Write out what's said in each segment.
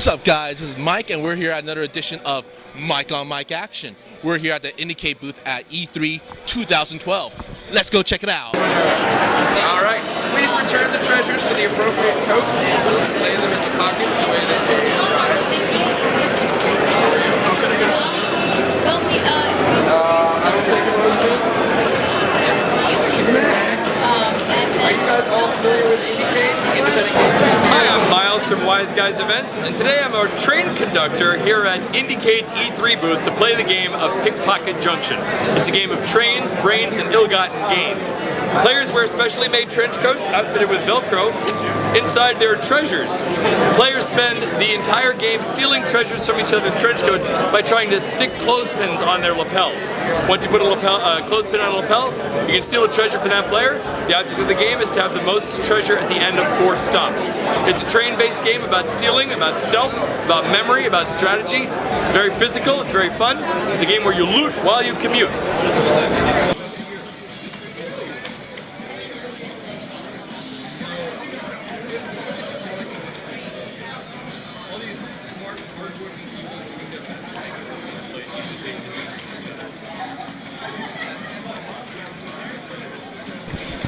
What's up, guys? This is Mike, and we're here at another edition of Mike on Mike Action. We're here at the IndieCade booth at E3 2012. Let's go check it out. All right. Please return the treasures to the appropriate coat and lay them into pockets the way that they arrived. I will take those things. Are you guys all familiar with IndieCade? Independent Game Fest? Hi, I'm Miles from Wise Guys Events, and today I'm a train conductor here at IndieCade's E3 booth to play the game of Pickpocket Junction. It's a game of trains, brains, and ill-gotten gains. Players wear specially made trench coats outfitted with Velcro. Inside there are treasures. Players spend the entire game stealing treasures from each other's trench coats by trying to stick clothespins on their lapels. Once you put a clothespin on a lapel, you can steal a treasure from that player. The object of the game is to have the most treasure at the end of 4 stops. It's a train-based game about stealing, about stealth, about memory, about strategy. It's very physical, it's very fun. It's a game where you loot while you commute.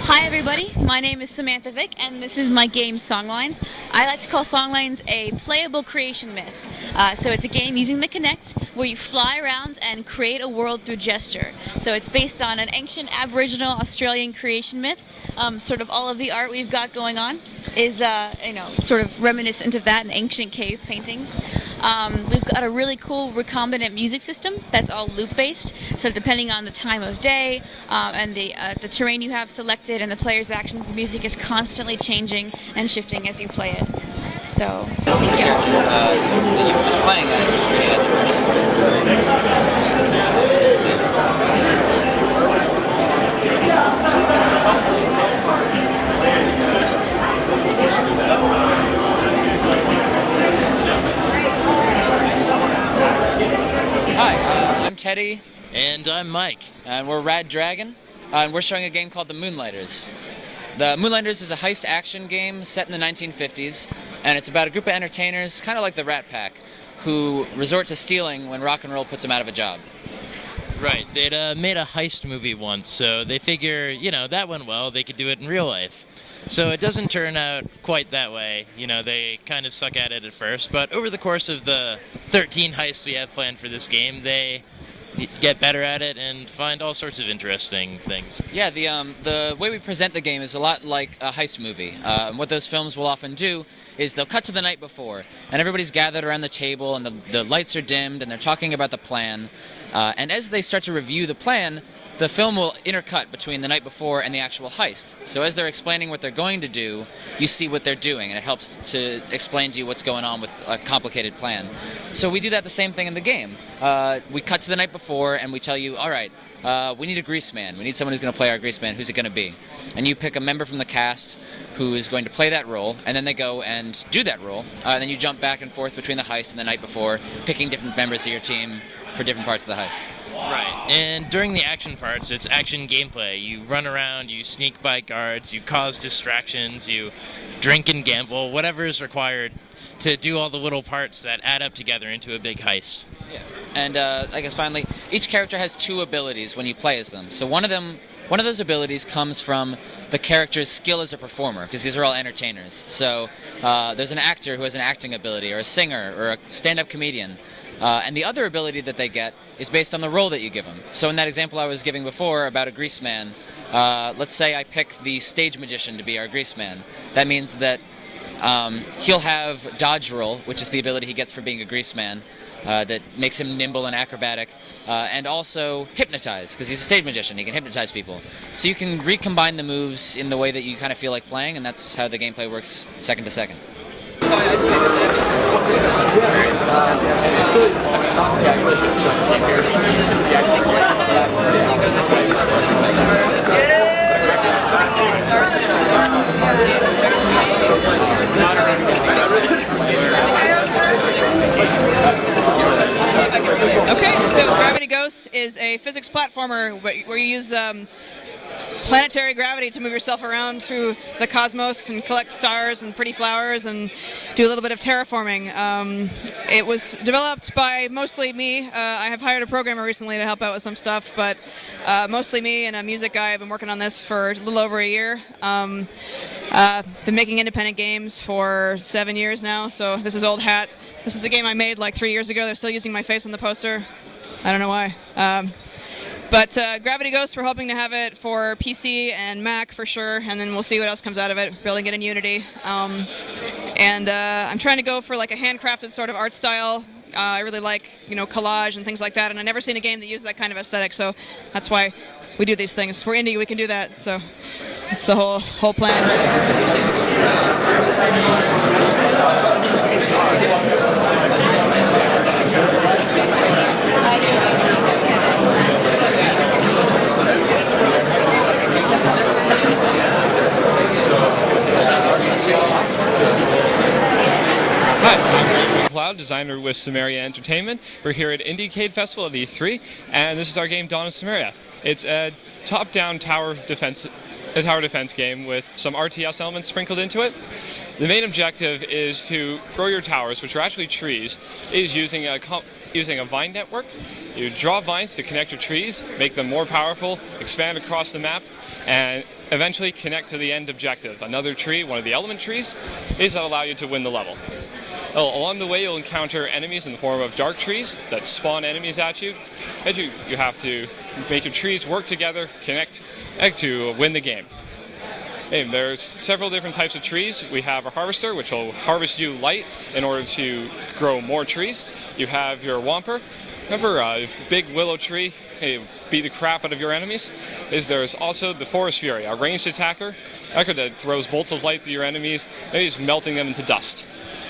Hi everybody, my name is Samantha Vick and this is my game Songlines. I like to call Songlines a playable creation myth. So it's a game using the Kinect where you fly around and create a world through gesture. So it's based on an ancient Aboriginal Australian creation myth. Sort of all of the art we've got going on is sort of reminiscent of that in ancient cave paintings. We've got a really cool recombinant music system that's all loop based. So depending on the time of day and the terrain you have selected and the player's actions, the music is constantly changing and shifting as you play it. So this is the character that you were just playing as, just creating that Hi, I'm Teddy. And I'm Mike. And we're Rad Dragon. And we're showing a game called the Moonlighters. The Moonlighters is a heist action game set in the 1950s, and it's about a group of entertainers, kind of like the Rat Pack, who resort to stealing when rock and roll puts them out of a job. Right, they'd made a heist movie once, so they figure, that went well, they could do it in real life. So it doesn't turn out quite that way. They kind of suck at it at first, but over the course of the 13 heists we have planned for this game, they get better at it and find all sorts of interesting things. Yeah, the way we present the game is a lot like a heist movie. What those films will often do is they'll cut to the night before, and everybody's gathered around the table, and the lights are dimmed, and they're talking about the plan. And as they start to review the plan, the film will intercut between the night before and the actual heist. So as they're explaining what they're going to do, you see what they're doing, and it helps to explain to you what's going on with a complicated plan. So we do that the same thing in the game. We cut to the night before, and we tell you, all right, we need a grease man. We need someone who's going to play our grease man. Who's it going to be? And you pick a member from the cast who is going to play that role, and then they go and do that role. And then you jump back and forth between the heist and the night before, picking different members of your team for different parts of the heist. Right, and during the action parts, it's action gameplay. You run around, you sneak by guards, you cause distractions, you drink and gamble, whatever is required to do all the little parts that add up together into a big heist. Yeah. And I guess finally, each character has 2 abilities when you play as them. So one of those abilities comes from the character's skill as a performer, because these are all entertainers. So there's an actor who has an acting ability, or a singer, or a stand-up comedian. And the other ability that they get is based on the role that you give them. So in that example I was giving before about a grease man, let's say I pick the stage magician to be our grease man. That means that he'll have dodge roll, which is the ability he gets for being a grease man, that makes him nimble and acrobatic, and also hypnotize, because he's a stage magician, he can hypnotize people. So you can recombine the moves in the way that you kind of feel like playing, and that's how the gameplay works second to second. Okay, so Gravity Ghost is a physics platformer where you use planetary gravity to move yourself around through the cosmos and collect stars and pretty flowers and do a little bit of terraforming. It was developed by mostly me. I have hired a programmer recently to help out with some stuff, but mostly me and a music guy. I've been working on this for a little over a year. Been making independent games for 7 years now, so this is old hat. This is a game I made like 3 years ago. They're still using my face on the poster. I don't know why. But Gravity Ghost, we're hoping to have it for PC and Mac for sure, and then we'll see what else comes out of it, building it in Unity. And I'm trying to go for like a handcrafted sort of art style. I really like, collage and things like that, and I've never seen a game that used that kind of aesthetic, so that's why we do these things. We're indie, we can do that, so that's the whole plan. Hi, I'm Cloud, designer with Cimmeria Entertainment. We're here at IndieCade Festival at E3, and this is our game Dawn of Cimmeria. It's a top-down tower defense game with some RTS elements sprinkled into it. The main objective is to grow your towers, which are actually trees, is using a vine network. You draw vines to connect your trees, make them more powerful, expand across the map, and eventually connect to the end objective. Another tree, one of the element trees, is that allow you to win the level. Along the way, you'll encounter enemies in the form of dark trees that spawn enemies at you. And you have to make your trees work together, connect to win the game. And there's several different types of trees. We have a harvester, which will harvest you light in order to grow more trees. You have your whomper. Remember a big willow tree? Beat the crap out of your enemies. There's also the forest fury, a ranged attacker that throws bolts of light at your enemies, and he's melting them into dust.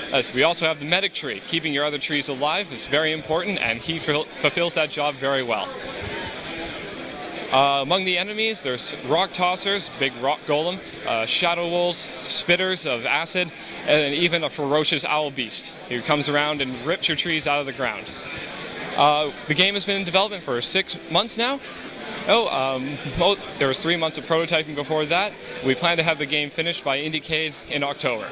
So we also have the medic tree. Keeping your other trees alive is very important, and he fulfills that job very well. Among the enemies, there's rock tossers, big rock golem, shadow wolves, spitters of acid, and even a ferocious owl beast who comes around and rips your trees out of the ground. The game has been in development for 6 months now. There was 3 months of prototyping before that. We plan to have the game finished by IndieCade in October.